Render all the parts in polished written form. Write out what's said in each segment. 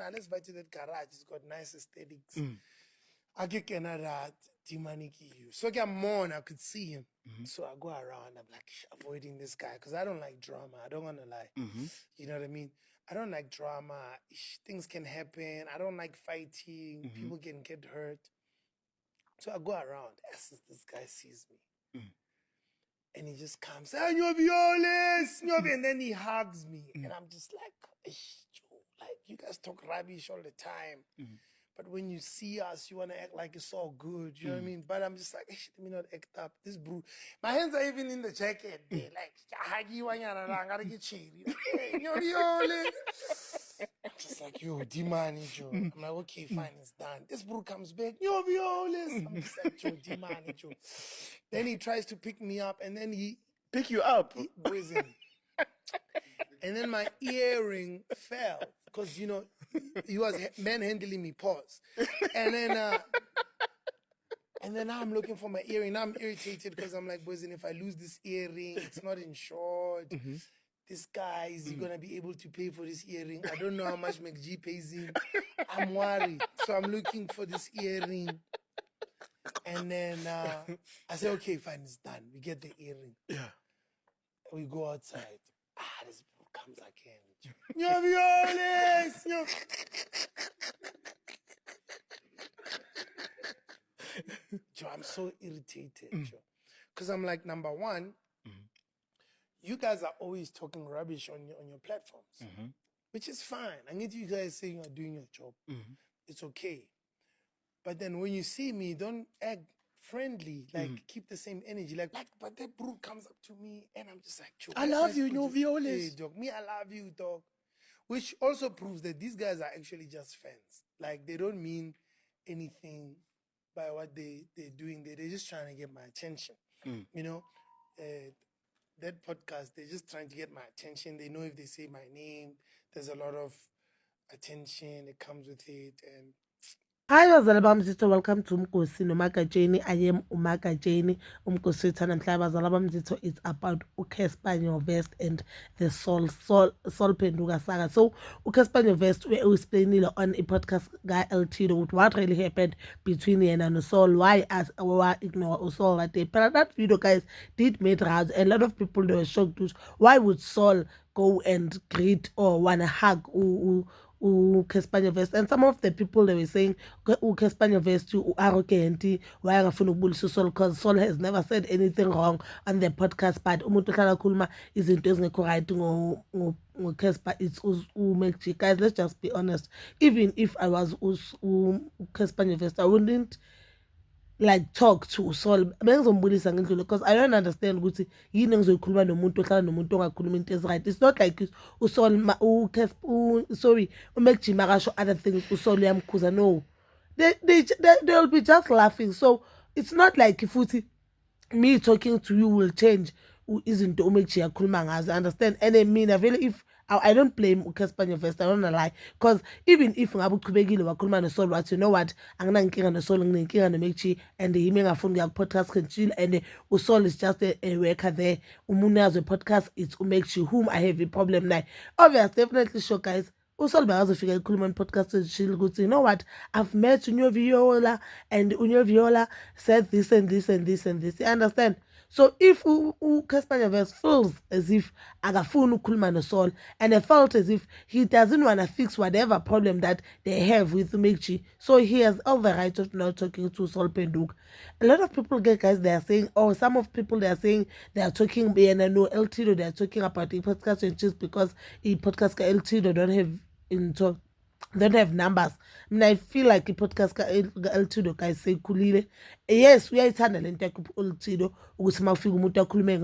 now let's invite to that garage. It's got nice aesthetics. I get Canada, Timaniki. So I could see him. So I go around. I'm like avoiding this guy because I don't like drama. I don't want to lie. You know what I mean? I don't like drama. Things can happen. I don't like fighting. People can get hurt. So I go around. As this guy sees me. And he just comes, hey, Violes, and then he hugs me. And I'm just like, Joe, like, you guys talk rubbish all the time. But when you see us, you want to act like it's all good. You know what I mean? But I'm just like, let me not act up. This brew. My hands are even in the jacket. They're like, I gotta get shady. Hey, Violes. I'm just like, yo, Dimani, Joe. I'm like, okay, fine, it's done. This brew comes back, yo, Violes. I'm just like, Joe, Dimani, Joe. Then he tries to pick me up, and then he pick you up. And then my earring fell because he was manhandling me. Pause. And then now I'm looking for my earring. Now I'm irritated because I'm like, boys, and if I lose this earring, it's not insured. This guy, is he gonna be able to pay for this earring? I don't know how much McG pays him. I'm worried. So I'm looking for this earring. And then I say, okay, fine, it's done. We get the earring. Yeah. We go outside. This comes again. Yo, Violes! Yo. Joe, I'm so irritated, Joe. Because I'm like, number one, you guys are always talking rubbish on your platforms, which is fine. I get you guys saying you're doing your job. It's okay. But then when you see me, don't act friendly. Like, keep the same energy. Like, but that bro comes up to me, and I'm just like, Joe, I love you, Violes. Hey, dog. Me, I love you, dog. Which also proves that these guys are actually just fans. Like, they don't mean anything by what they're doing. They're just trying to get my attention. You know, that podcast, they're just trying to get my attention. They know if they say my name, there's a lot of attention that comes with it. And hi bazala bam zitho, welcome to Umkosi noMakajeni. I am uMakajeni. Umkosi wethu namhla bazala bam zitho, it's about uCasper Nyovest and the Sol Phenduka saga. So uCasper Nyovest we explained on a podcast guy LT what really happened between yena and Sol, why as we ignore Sol that day. But that video, guys, did make rounds. A lot of people, they were shocked. Why would Sol go and greet or wanna hug uCasper Nyovest? And some of the people, they were saying uCasper Nyovest arrogant, why angafuna ukubulisa uSol, because Sol has never said anything wrong on the podcast, but umuntu ohlala khuluma izinto ezingekho right ngoCasper, it's uMacG. Guys, let's just be honest. Even if I was uCasper Nyovest, I wouldn't like talk to Sol bengizombulisa ngendlela, because I don't understand ukuthi yini engizoyikhuluma nomuntu ohlala nomuntu ongakhuluma into eziright. It's not like uSol uMacG makasho other things uSol uyamkhuza. No, they'll be just laughing. So it's not like if me talking to you will change izinto uMacG yakhuluma ngazo, understand? And I mean, if I don't blame uCasper Nyovest, I don't lie, because even if ngabe uchubekile wakhuluma noSol wathi, you know what, anginankinga noSol, nginenkinga noMacG, and yimi engafuni ukuya ku-podcast control, and uSol is just a worker there, umuntu yazo podcast, it's uMacG whom I have a problem naye. Obviously, definitely sure, guys, uSol bekazofika ekhuluma on-podcast chill ukuthi, you know what, I've met Viola, and Viola said this and this and this and this. You understand? So if uCasper Nyovest feels as if akafuni ukukhuluma noSol, and I felt as if he doesn't want to fix whatever problem that they have with MacG, so he has all the right of not talking to Sol Phenduka. A lot of people, guys, they are saying, or some of people, they are saying they are talking, and I know LTDO, they are talking about the podcast and just because the podcast LTDO don't have numbers. I mean, I feel like the podcast LTDO guys say kulile. Yes, we are eternal in LTDO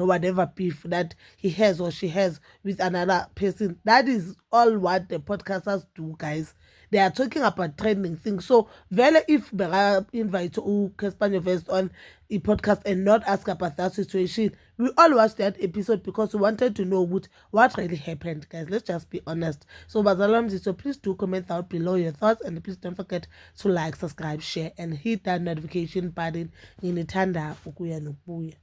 whatever beef that he has or she has with another person. That is all what the podcasters do, guys. They are talking about trending things. So, very if Bera invite uCasper Nyovest on a podcast and not ask about that situation, we all watched that episode because we wanted to know what really happened, guys. Let's just be honest. So, Bazalam, so please do comment out below your thoughts, and please don't forget to like, subscribe, share, and hit that notification button. In the tanda ukuya nokubuya.